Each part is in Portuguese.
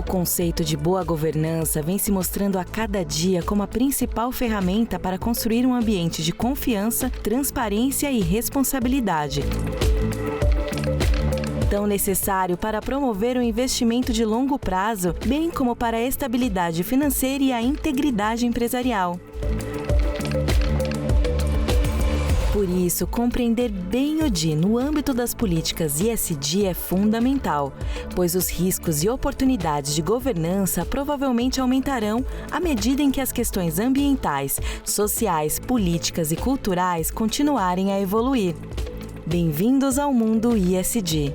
conceito de boa governança vem se mostrando a cada dia como a principal ferramenta para construir um ambiente de confiança, transparência e responsabilidade. Tão necessário para promover o investimento de longo prazo, bem como para a estabilidade financeira e a integridade empresarial. Por isso, compreender bem o DI no âmbito das políticas ESG é fundamental, pois os riscos e oportunidades de governança provavelmente aumentarão à medida em que as questões ambientais, sociais, políticas e culturais continuarem a evoluir. Bem-vindos ao mundo ESG.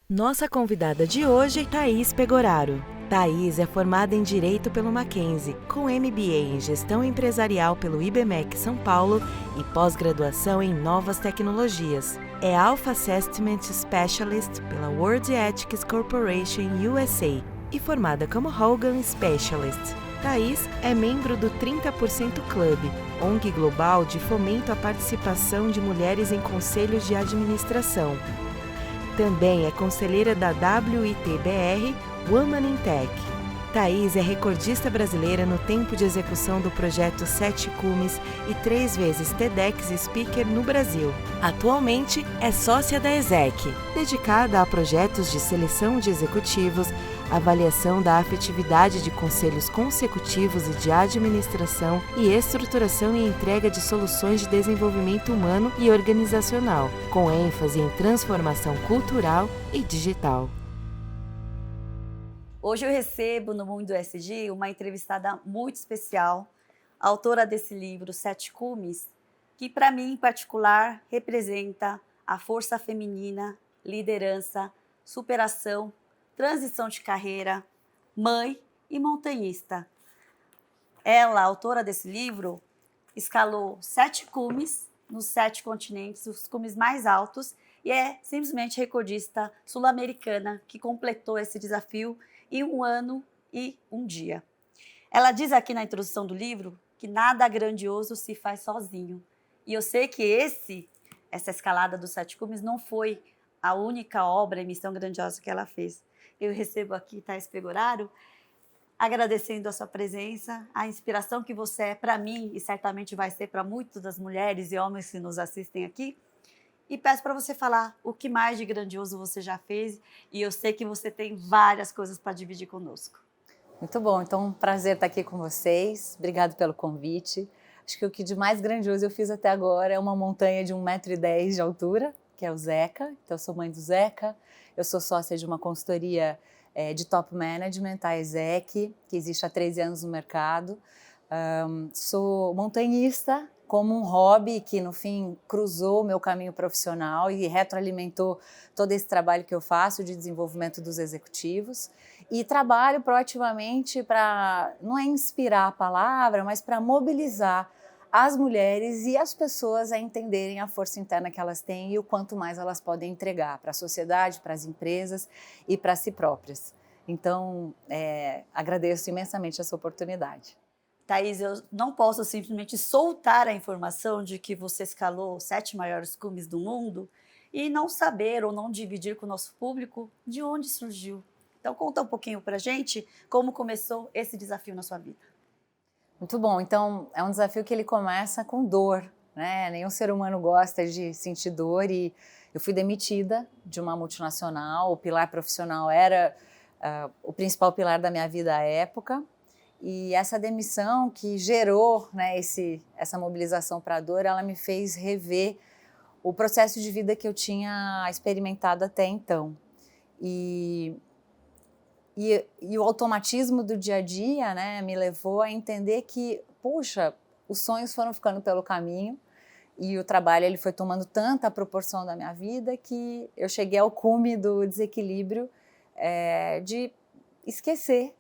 Nossa convidada de hoje é Thaís Pegoraro. Thaís é formada em Direito pelo Mackenzie, com MBA em Gestão Empresarial pelo IBMEC São Paulo e pós-graduação em Novas Tecnologias. É Alpha Assessment Specialist pela World Ethics Corporation USA e formada como Hogan Specialist. Thaís é membro do 30% Club, ONG global de fomento à participação de mulheres em conselhos de administração. Também é conselheira da WITBR Women in Tech. Thaís é recordista brasileira no tempo de execução do projeto 7 Cumes e 3 vezes TEDx Speaker no Brasil. Atualmente é sócia da ESEC, dedicada a projetos de seleção de executivos, avaliação da afetividade de conselhos consecutivos e de administração e estruturação e entrega de soluções de desenvolvimento humano e organizacional, com ênfase em transformação cultural e digital. Hoje eu recebo no Mundo ESG uma entrevistada muito especial, autora desse livro, 7 Cumes, que para mim em particular representa a força feminina, liderança, superação, transição de carreira, mãe e montanhista. Ela, autora desse livro, escalou 7 cumes nos 7 continentes, os cumes mais altos, e é simplesmente recordista sul-americana que completou esse desafio em 1 ano e 1 dia. Ela diz aqui na introdução do livro que nada grandioso se faz sozinho. E eu sei que essa escalada dos 7 cumes não foi a única obra e missão grandiosa que ela fez. Eu recebo aqui Thaís Pegoraro, agradecendo a sua presença, a inspiração que você é para mim e certamente vai ser para muitas das mulheres e homens que nos assistem aqui. E peço para você falar o que mais de grandioso você já fez, e eu sei que você tem várias coisas para dividir conosco. Muito bom, então um prazer estar aqui com vocês, obrigado pelo convite. Acho que o que de mais grandioso eu fiz até agora é uma montanha de 1,10 m de altura, que é o Zeca, então eu sou mãe do Zeca, eu sou sócia de uma consultoria de top management, a ESEC, que existe há 13 anos no mercado. Sou montanhista como um hobby que, no fim, cruzou o meu caminho profissional e retroalimentou todo esse trabalho que eu faço de desenvolvimento dos executivos. E trabalho proativamente para, não é inspirar a palavra, mas para mobilizar as mulheres e as pessoas a entenderem a força interna que elas têm e o quanto mais elas podem entregar para a sociedade, para as empresas e para si próprias. Então, agradeço imensamente essa oportunidade. Thaís, eu não posso simplesmente soltar a informação de que você escalou os 7 maiores cumes do mundo e não saber ou não dividir com o nosso público de onde surgiu. Então, conta um pouquinho para a gente como começou esse desafio na sua vida. Muito bom. Então, é um desafio que ele começa com dor, né? Nenhum ser humano gosta de sentir dor e eu fui demitida de uma multinacional. O pilar profissional era o principal pilar da minha vida à época. E essa demissão que gerou, né, essa mobilização para a dor, ela me fez rever o processo de vida que eu tinha experimentado até então. E o automatismo do dia a dia, né, me levou a entender que, puxa, os sonhos foram ficando pelo caminho e o trabalho ele foi tomando tanta proporção da minha vida que eu cheguei ao cume do desequilíbrio de esquecer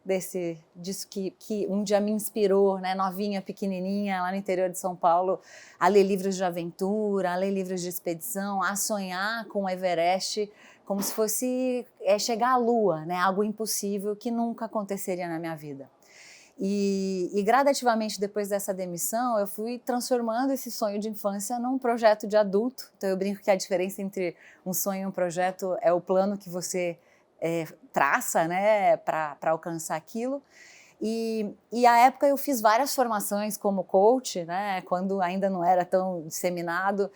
disso que um dia me inspirou, né, novinha, pequenininha, lá no interior de São Paulo, a ler livros de aventura, a ler livros de expedição, a sonhar com o Everest, como se fosse chegar à Lua, né, algo impossível que nunca aconteceria na minha vida. E gradativamente, depois dessa demissão, eu fui transformando esse sonho de infância num projeto de adulto. Então, eu brinco que a diferença entre um sonho e um projeto é o plano que você traça, né, para alcançar aquilo. E à época eu fiz várias formações como coach, né, quando ainda não era tão disseminado,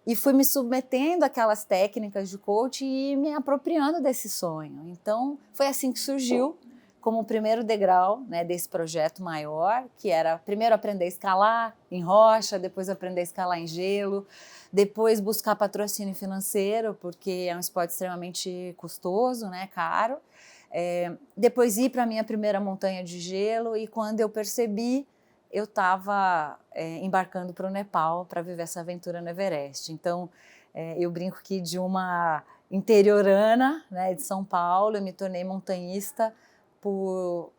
e fui me submetendo àquelas técnicas de coach e me apropriando desse sonho. Então, foi assim que surgiu como o primeiro degrau, né, desse projeto maior, que era primeiro aprender a escalar em rocha, depois aprender a escalar em gelo, depois buscar patrocínio financeiro, porque é um esporte extremamente custoso, né, caro. Depois ir para a minha primeira montanha de gelo e quando eu percebi, eu estava embarcando para o Nepal para viver essa aventura no Everest. Então, eu brinco que de uma interiorana, né, de São Paulo, eu me tornei montanhista por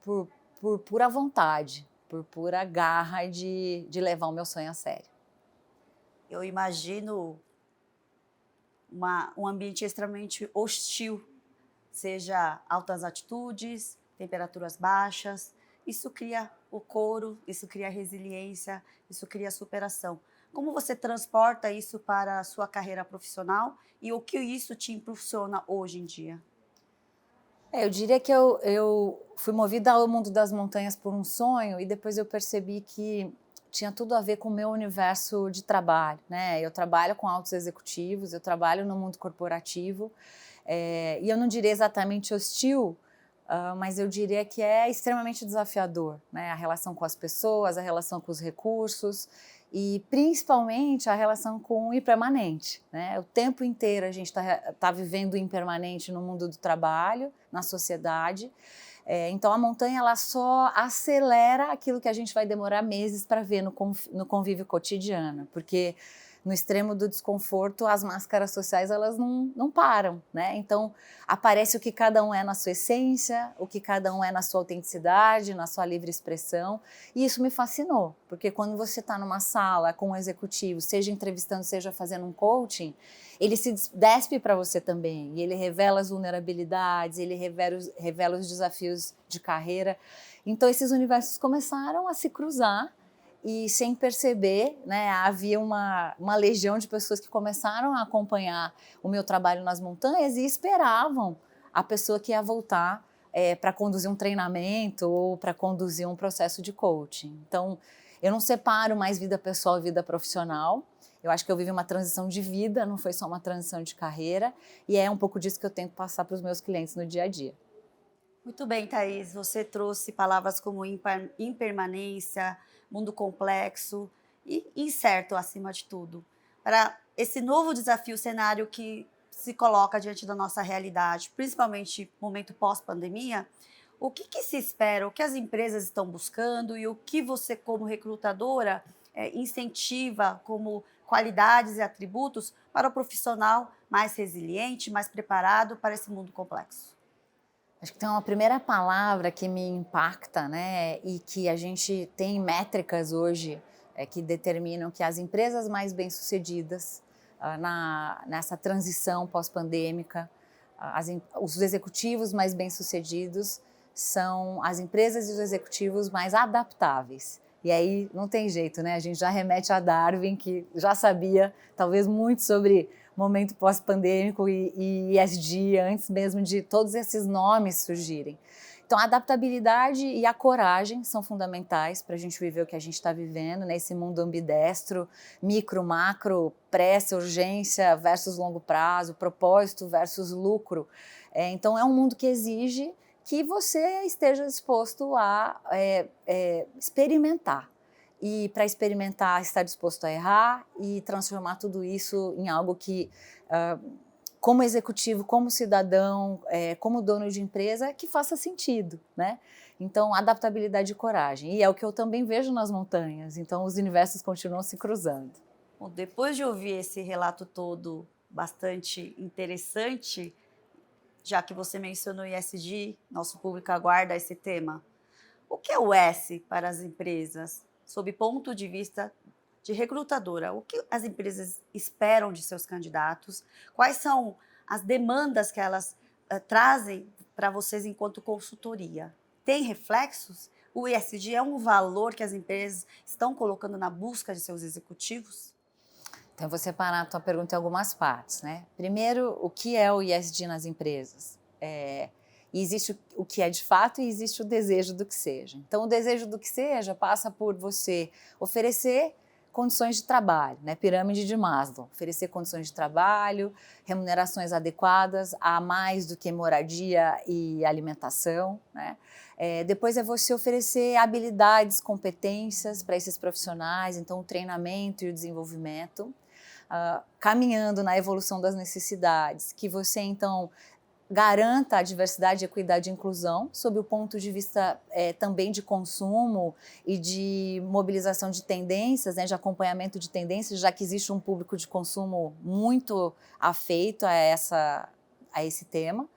pura vontade, por pura garra de levar o meu sonho a sério. Eu imagino um ambiente extremamente hostil, seja altas altitudes, temperaturas baixas. Isso cria o couro, isso cria resiliência, isso cria superação. Como você transporta isso para a sua carreira profissional e o que isso te impulsiona hoje em dia? Eu diria que eu fui movida ao mundo das montanhas por um sonho e depois eu percebi que tinha tudo a ver com o meu universo de trabalho, né? Eu trabalho com altos executivos, eu trabalho no mundo corporativo e eu não diria exatamente hostil, mas eu diria que é extremamente desafiador, né? A relação com as pessoas, a relação com os recursos e principalmente a relação com o impermanente, né? O tempo inteiro a gente tá vivendo o impermanente no mundo do trabalho, na sociedade. Então a montanha ela só acelera aquilo que a gente vai demorar meses para ver no convívio cotidiano, porque no extremo do desconforto as máscaras sociais elas não param, né? Então aparece o que cada um é na sua essência, o que cada um é na sua autenticidade, na sua livre expressão, e isso me fascinou, porque quando você está numa sala com um executivo, seja entrevistando, seja fazendo um coaching, ele se despe para você também, e ele revela as vulnerabilidades, ele revela os desafios de carreira. Então esses universos começaram a se cruzar e sem perceber, né, havia uma legião de pessoas que começaram a acompanhar o meu trabalho nas montanhas e esperavam a pessoa que ia voltar para conduzir um treinamento ou para conduzir um processo de coaching. Então eu não separo mais vida pessoal e vida profissional. Eu acho que eu vivi uma transição de vida, não foi só uma transição de carreira, e é um pouco disso que eu tento passar para os meus clientes no dia a dia. Muito bem, Thaís, você trouxe palavras como impermanência, mundo complexo e incerto acima de tudo. Para esse novo desafio, cenário que se coloca diante da nossa realidade, principalmente no momento pós-pandemia, o que se espera, o que as empresas estão buscando e o que você, como recrutadora, incentiva como qualidades e atributos para o profissional mais resiliente, mais preparado para esse mundo complexo? Acho que tem uma primeira palavra que me impacta, né, e que a gente tem métricas hoje que determinam que as empresas mais bem-sucedidas nessa transição pós-pandêmica, os executivos mais bem-sucedidos são as empresas e os executivos mais adaptáveis. E aí não tem jeito, né? A gente já remete a Darwin, que já sabia talvez muito sobre momento pós-pandêmico e ESG, antes mesmo de todos esses nomes surgirem. Então, a adaptabilidade e a coragem são fundamentais para a gente viver o que a gente está vivendo, nesse mundo ambidestro, micro, macro, pressa, urgência versus longo prazo, propósito versus lucro. Então, é um mundo que exige que você esteja disposto a experimentar. E para experimentar, estar disposto a errar e transformar tudo isso em algo que, como executivo, como cidadão, como dono de empresa, que faça sentido, né? Então, adaptabilidade e coragem. E é o que eu também vejo nas montanhas. Então, os universos continuam se cruzando. Bom, depois de ouvir esse relato todo bastante interessante, já que você mencionou ESG, nosso público aguarda esse tema. O que é o S para as empresas, sob ponto de vista de recrutadora? O que as empresas esperam de seus candidatos? Quais são as demandas que elas trazem para vocês enquanto consultoria? Tem reflexos? O ESG é um valor que as empresas estão colocando na busca de seus executivos? Então, eu vou separar a tua pergunta em algumas partes, né? Primeiro, o que é o ESG nas empresas? Existe o que é de fato e existe o desejo do que seja. Então, o desejo do que seja passa por você oferecer condições de trabalho, né? Pirâmide de Maslow, oferecer condições de trabalho, remunerações adequadas a mais do que moradia e alimentação, né? Depois é você oferecer habilidades, competências para esses profissionais, então o treinamento e o desenvolvimento, caminhando na evolução das necessidades, que você então garanta a diversidade, equidade e inclusão, sob o ponto de vista também de consumo e de mobilização de tendências, né, de acompanhamento de tendências, já que existe um público de consumo muito afeito a esse tema,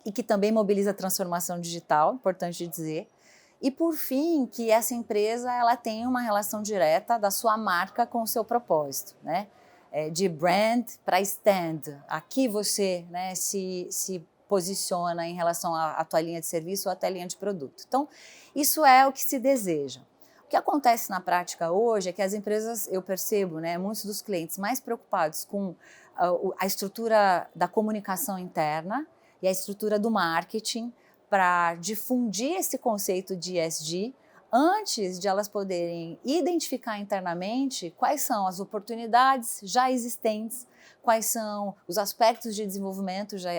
e que também mobiliza a transformação digital, importante dizer. E, por fim, que essa empresa ela tem uma relação direta da sua marca com o seu propósito, né? De brand para stand. Aqui você, né, se posiciona em relação à tua linha de serviço ou à tua linha de produto. Então, isso é o que se deseja. O que acontece na prática hoje é que as empresas, eu percebo, né, muitos dos clientes mais preocupados com a estrutura da comunicação interna e a estrutura do marketing para difundir esse conceito de ESG, antes de elas poderem identificar internamente quais são as oportunidades já existentes, quais são os aspectos de desenvolvimento já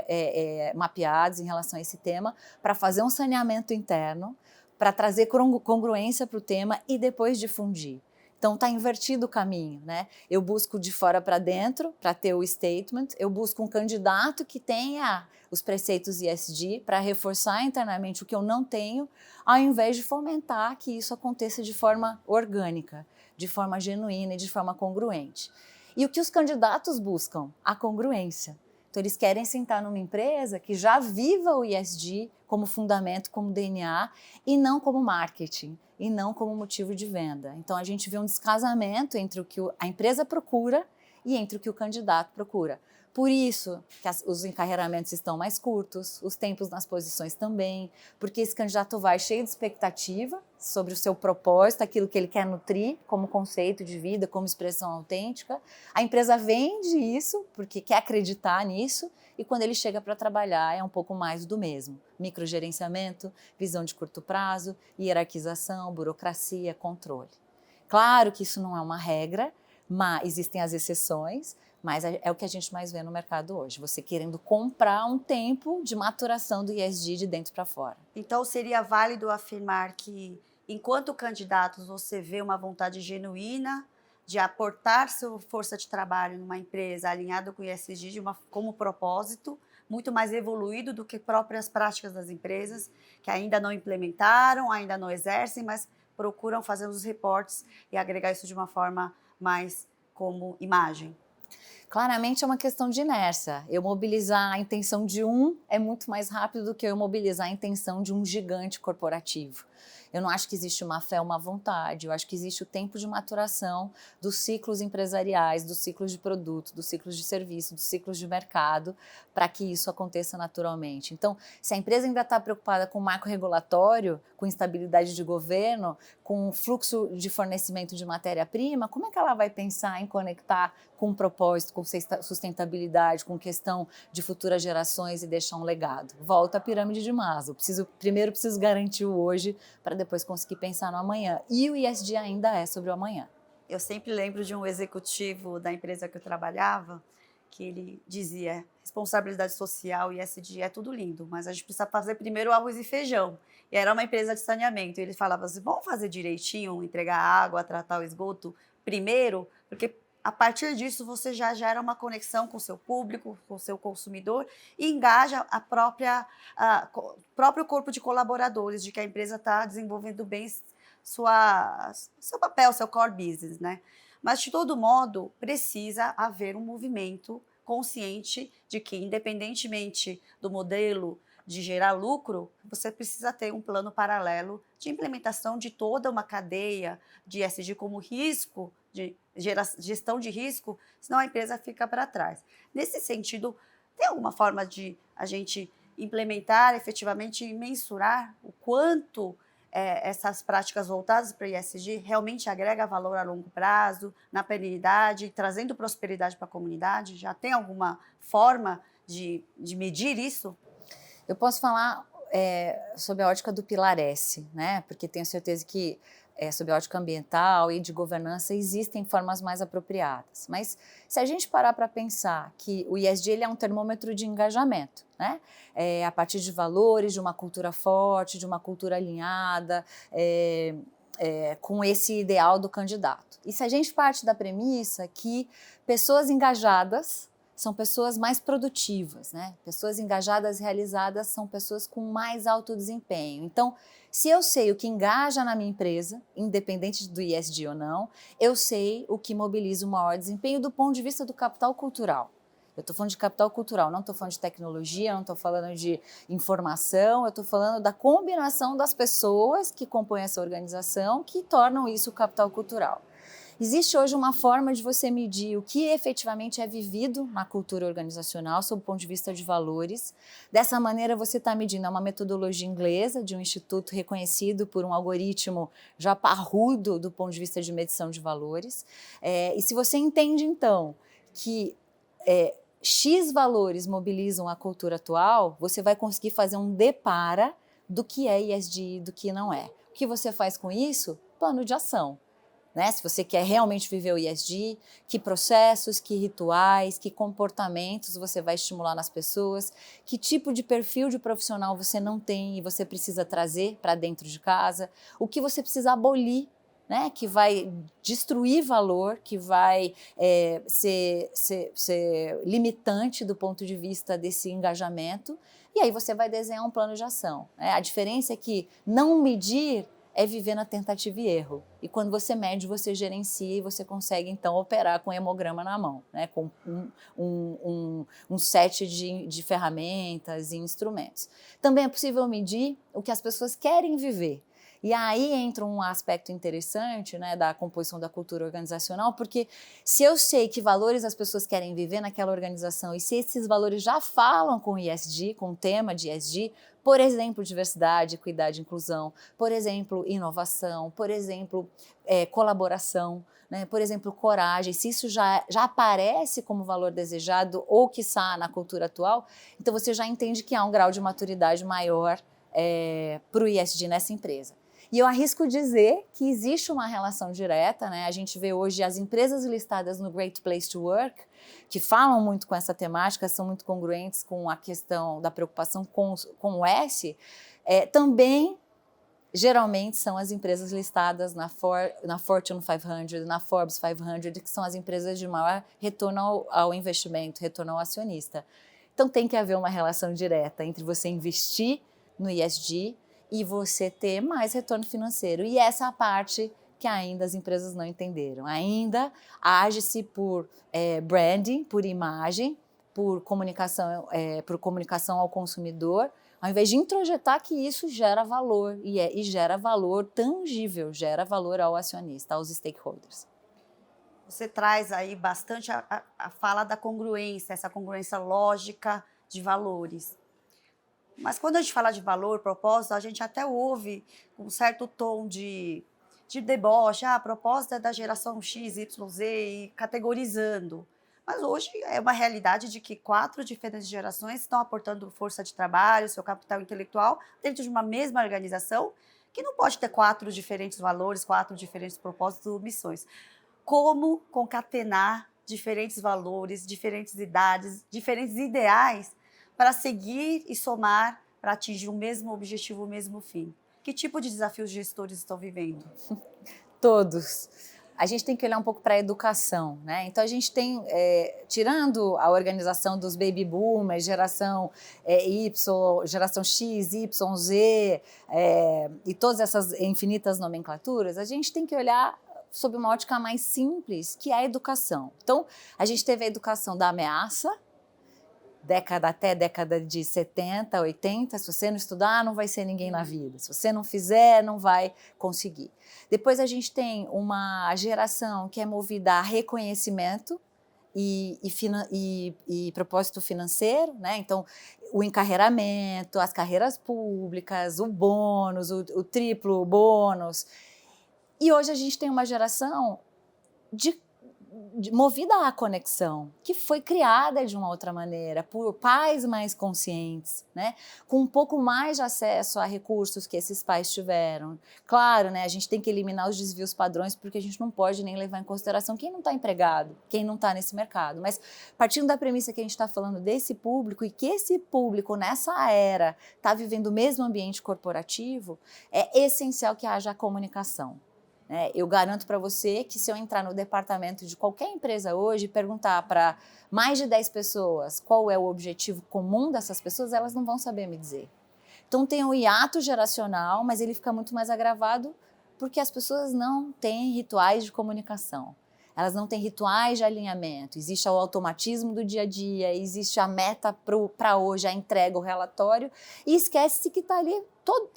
mapeados em relação a esse tema, para fazer um saneamento interno, para trazer congruência para o tema e depois difundir. Então, está invertido o caminho, né? Eu busco de fora para dentro, para ter o statement, eu busco um candidato que tenha os preceitos ESG para reforçar internamente o que eu não tenho, ao invés de fomentar que isso aconteça de forma orgânica, de forma genuína e de forma congruente. E o que os candidatos buscam? A congruência. Então, eles querem sentar numa empresa que já viva o ESG como fundamento, como DNA, e não como marketing, e não como motivo de venda. Então, a gente vê um descasamento entre o que a empresa procura e entre o que o candidato procura. Por isso que os encarreiramentos estão mais curtos, os tempos nas posições também, porque esse candidato vai cheio de expectativa sobre o seu propósito, aquilo que ele quer nutrir como conceito de vida, como expressão autêntica. A empresa vende isso porque quer acreditar nisso e quando ele chega para trabalhar é um pouco mais do mesmo. Microgerenciamento, visão de curto prazo, hierarquização, burocracia, controle. Claro que isso não é uma regra, mas existem as exceções, mas é o que a gente mais vê no mercado hoje, você querendo comprar um tempo de maturação do ESG de dentro para fora. Então, seria válido afirmar que, enquanto candidatos, você vê uma vontade genuína de aportar sua força de trabalho numa empresa alinhada com o ESG como propósito, muito mais evoluído do que próprias práticas das empresas, que ainda não implementaram, ainda não exercem, mas procuram fazer os reportes e agregar isso de uma forma mais como imagem. Claramente é uma questão de inércia. Eu mobilizar a intenção de um é muito mais rápido do que eu mobilizar a intenção de um gigante corporativo. Eu não acho que existe uma fé, uma vontade. Eu acho que existe o tempo de maturação dos ciclos empresariais, dos ciclos de produto, dos ciclos de serviço, dos ciclos de mercado, para que isso aconteça naturalmente. Então, se a empresa ainda está preocupada com o marco regulatório, com instabilidade de governo, com fluxo de fornecimento de matéria-prima, como é que ela vai pensar em conectar com propósito, com sustentabilidade, com questão de futuras gerações e deixar um legado? Volta à pirâmide de Maslow. Primeiro preciso garantir o hoje para depois conseguir pensar no amanhã. E o ESG ainda é sobre o amanhã. Eu sempre lembro de um executivo da empresa que eu trabalhava, que ele dizia: responsabilidade social e ESG é tudo lindo, mas a gente precisa fazer primeiro o arroz e feijão. E era uma empresa de saneamento. E ele falava assim: vamos fazer direitinho, entregar água, tratar o esgoto primeiro, porque a partir disso você já gera uma conexão com o seu público, com o seu consumidor e engaja o próprio corpo de colaboradores de que a empresa está desenvolvendo bem seu papel, seu core business, né? Mas, de todo modo, precisa haver um movimento consciente de que, independentemente do modelo de gerar lucro, você precisa ter um plano paralelo de implementação de toda uma cadeia de ESG como risco, de gestão de risco, senão a empresa fica para trás. Nesse sentido, tem alguma forma de a gente implementar efetivamente e mensurar o quanto essas práticas voltadas para o ESG realmente agrega valor a longo prazo, na perenidade, trazendo prosperidade para a comunidade? Já tem alguma forma de medir isso? Eu posso falar sob a ótica do pilar S, né? Porque tenho certeza que sob a ótica ambiental e de governança existem formas mais apropriadas. Mas se a gente parar para pensar que o ESG ele é um termômetro de engajamento, né? A partir de valores, de uma cultura forte, de uma cultura alinhada, com esse ideal do candidato. E se a gente parte da premissa que pessoas engajadas são pessoas mais produtivas, né? Pessoas engajadas, realizadas, são pessoas com mais alto desempenho. Então, se eu sei o que engaja na minha empresa, independente do ESG ou não, eu sei o que mobiliza o maior desempenho do ponto de vista do capital cultural. Eu estou falando de capital cultural, não estou falando de tecnologia, não estou falando de informação, eu estou falando da combinação das pessoas que compõem essa organização que tornam isso o capital cultural. Existe hoje uma forma de você medir o que efetivamente é vivido na cultura organizacional, sob o ponto de vista de valores. Dessa maneira, você está medindo uma metodologia inglesa de um instituto reconhecido por um algoritmo já parrudo do ponto de vista de medição de valores. E se você entende, então, que X valores mobilizam a cultura atual, você vai conseguir fazer um depara do que é ESG e do que não é. O que você faz com isso? Plano de ação. Né? Se você quer realmente viver o ESG, que processos, que rituais, que comportamentos você vai estimular nas pessoas, que tipo de perfil de profissional você não tem e você precisa trazer para dentro de casa, o que você precisa abolir, né? Que vai destruir valor, que vai ser limitante do ponto de vista desse engajamento, e aí você vai desenhar um plano de ação. Né? A diferença é que não medir é viver na tentativa e erro. E quando você mede, você gerencia e você consegue, então, operar com o hemograma na mão, né? Com um set de ferramentas e instrumentos. Também é possível medir o que as pessoas querem viver. E aí entra um aspecto interessante, né, da composição da cultura organizacional, porque se eu sei que valores as pessoas querem viver naquela organização e se esses valores já falam com ESG, com o tema de ESG, por exemplo, diversidade, equidade e inclusão, por exemplo, inovação, por exemplo, colaboração, né, por exemplo, coragem, se isso já aparece como valor desejado ou quiçá na cultura atual, então você já entende que há um grau de maturidade maior para o ESG nessa empresa. E eu arrisco dizer que existe uma relação direta, né? A gente vê hoje as empresas listadas no Great Place to Work, que falam muito com essa temática, são muito congruentes com a questão da preocupação com o S, também geralmente são as empresas listadas na Fortune 500, na Forbes 500, que são as empresas de maior retorno ao investimento, retorno ao acionista. Então tem que haver uma relação direta entre você investir no ESG e você ter mais retorno financeiro. E essa é a parte que ainda as empresas não entenderam. Ainda age-se por branding, por imagem, por comunicação ao consumidor, ao invés de introjetar que isso gera valor, e gera valor tangível, gera valor ao acionista, aos stakeholders. Você traz aí bastante a fala da congruência, essa congruência lógica de valores. Mas quando a gente fala de valor, propósito, a gente até ouve um certo tom de deboche. A propósito é da geração X, Y, Z, e categorizando. Mas hoje é uma realidade de que 4 diferentes gerações estão aportando força de trabalho, seu capital intelectual, dentro de uma mesma organização, que não pode ter 4 diferentes valores, 4 diferentes propósitos ou missões. Como concatenar diferentes valores, diferentes idades, diferentes ideais para seguir e somar para atingir o mesmo objetivo, o mesmo fim? Que tipo de desafios os gestores estão vivendo? Todos. A gente tem que olhar um pouco para a educação, né? Então a gente tem, tirando a organização dos baby boomers, geração Y, geração X, Y, Z, e todas essas infinitas nomenclaturas, a gente tem que olhar sob uma ótica mais simples, que é a educação. Então, a gente teve a educação da ameaça, até década de 70, 80, se você não estudar, não vai ser ninguém na vida. Se você não fizer, não vai conseguir. Depois a gente tem uma geração que é movida a reconhecimento e propósito financeiro, né? Então, o encarreiramento, as carreiras públicas, o bônus, o triplo bônus. E hoje a gente tem uma geração movida à conexão, que foi criada de uma outra maneira, por pais mais conscientes, né? Com um pouco mais de acesso a recursos que esses pais tiveram. Claro, né, a gente tem que eliminar os desvios padrões, porque a gente não pode nem levar em consideração quem não está empregado, quem não está nesse mercado. Mas partindo da premissa que a gente está falando desse público, e que esse público, nessa era, está vivendo o mesmo ambiente corporativo, é essencial que haja a comunicação. Eu garanto para você que se eu entrar no departamento de qualquer empresa hoje e perguntar para mais de 10 pessoas qual é o objetivo comum dessas pessoas, elas não vão saber me dizer. Então tem um hiato geracional, mas ele fica muito mais agravado porque as pessoas não têm rituais de comunicação. Elas não têm rituais de alinhamento. Existe o automatismo do dia a dia, existe a meta para hoje, a entrega, o relatório, e esquece-se que tá ali,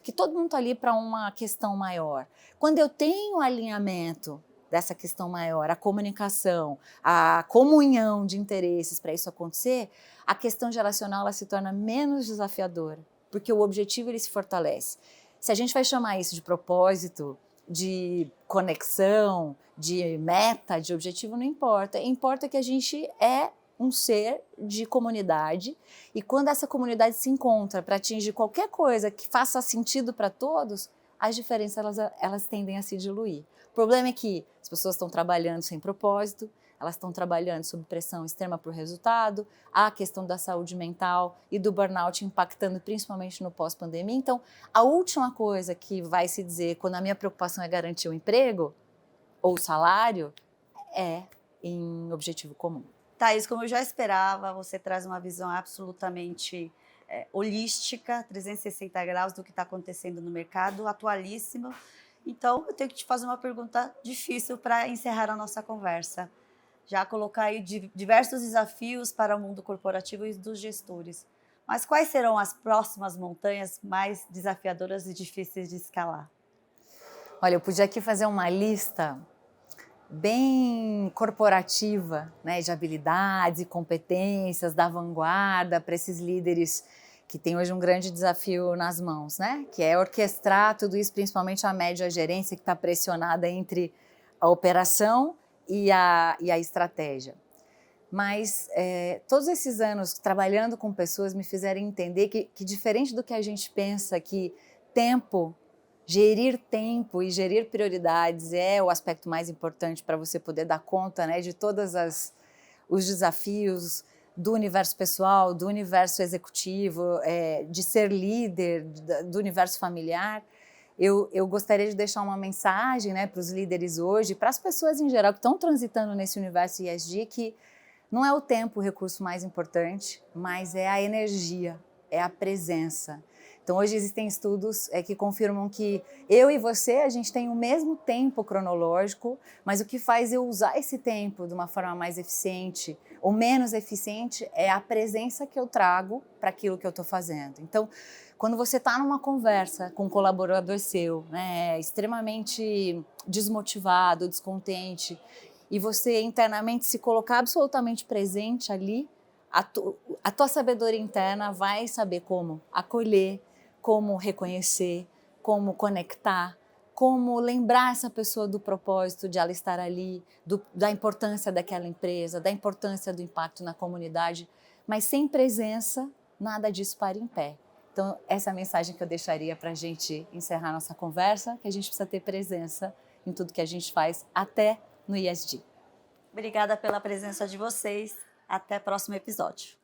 que todo mundo está ali para uma questão maior. Quando eu tenho o alinhamento dessa questão maior, a comunicação, a comunhão de interesses para isso acontecer, a questão geracional ela se torna menos desafiadora, porque o objetivo ele se fortalece. Se a gente vai chamar isso de propósito, de conexão, de meta, de objetivo, não importa. Importa que a gente é um ser de comunidade e quando essa comunidade se encontra para atingir qualquer coisa que faça sentido para todos, as diferenças elas tendem a se diluir. O problema é que as pessoas estão trabalhando sem propósito, elas estão trabalhando sob pressão extrema por resultado, há a questão da saúde mental e do burnout impactando principalmente no pós-pandemia. Então, a última coisa que vai se dizer quando a minha preocupação é garantir o emprego ou o salário é em objetivo comum. Thaís, como eu já esperava, você traz uma visão absolutamente holística, 360 graus do que está acontecendo no mercado, atualíssima. Então, eu tenho que te fazer uma pergunta difícil para encerrar a nossa conversa. Já colocar aí diversos desafios para o mundo corporativo e dos gestores. Mas quais serão as próximas montanhas mais desafiadoras e difíceis de escalar? Olha, eu podia aqui fazer uma lista bem corporativa, né, de habilidades e competências da vanguarda para esses líderes que têm hoje um grande desafio nas mãos, né, que é orquestrar tudo isso, principalmente a média gerência que está pressionada entre a operação e a estratégia. Mas todos esses anos trabalhando com pessoas me fizeram entender que diferente do que a gente pensa, que gerir tempo e gerir prioridades é o aspecto mais importante para você poder dar conta, né, de todos os desafios do universo pessoal, do universo executivo, de ser líder, do universo familiar. Eu gostaria de deixar uma mensagem, né, para os líderes hoje, para as pessoas em geral que estão transitando nesse universo ESG, que não é o tempo o recurso mais importante, mas é a energia, é a presença. Então, hoje existem estudos que confirmam que eu e você, a gente tem o mesmo tempo cronológico, mas o que faz eu usar esse tempo de uma forma mais eficiente ou menos eficiente é a presença que eu trago para aquilo que eu estou fazendo. Então, quando você está numa conversa com um colaborador seu, né, extremamente desmotivado, descontente, e você internamente se colocar absolutamente presente ali, a tua sabedoria interna vai saber como acolher, como reconhecer, como conectar, como lembrar essa pessoa do propósito de ela estar ali, da importância daquela empresa, da importância do impacto na comunidade, mas sem presença, nada disso para em pé. Então, essa é a mensagem que eu deixaria para a gente encerrar nossa conversa, que a gente precisa ter presença em tudo que a gente faz, até no ESG. Obrigada pela presença de vocês. Até o próximo episódio.